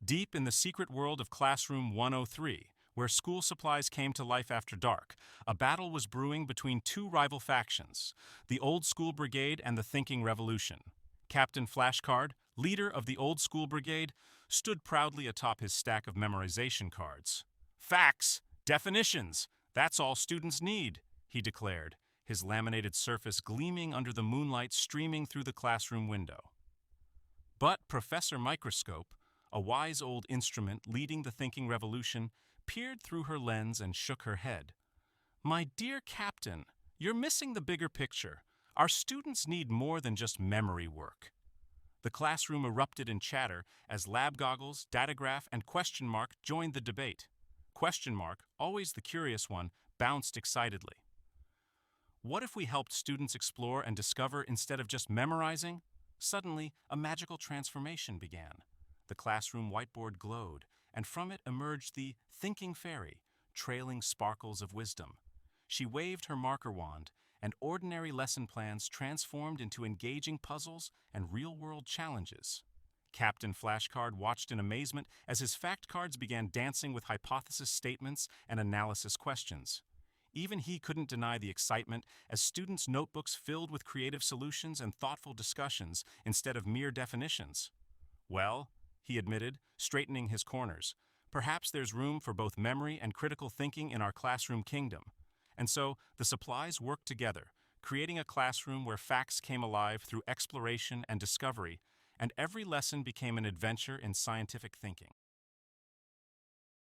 Deep in the secret world of Classroom 103, where school supplies came to life after dark, a battle was brewing between two rival factions, the Old School Brigade and the Thinking Revolution. Captain Flashcard, leader of the Old School Brigade, stood proudly atop his stack of memorization cards. "Facts, definitions, that's all students need," he declared, his laminated surface gleaming under the moonlight streaming through the classroom window. But Professor Microscope, a wise old instrument leading the thinking revolution, peered through her lens and shook her head. "My dear Captain, you're missing the bigger picture. Our students need more than just memory work." The classroom erupted in chatter as lab goggles, datagraph, and question mark joined the debate. Question mark, always the curious one, bounced excitedly. What if we helped students explore and discover instead of just memorizing? Suddenly, a magical transformation began. The classroom whiteboard glowed, and from it emerged the thinking fairy, trailing sparkles of wisdom. She waved her marker wand, and ordinary lesson plans transformed into engaging puzzles and real-world challenges. Captain Flashcard watched in amazement as his fact cards began dancing with hypothesis statements and analysis questions. Even he couldn't deny the excitement as students' notebooks filled with creative solutions and thoughtful discussions instead of mere definitions. "Well," he admitted, straightening his corners, "perhaps there's room for both memory and critical thinking in our classroom kingdom." And so the supplies worked together, creating a classroom where facts came alive through exploration and discovery, and every lesson became an adventure in scientific thinking.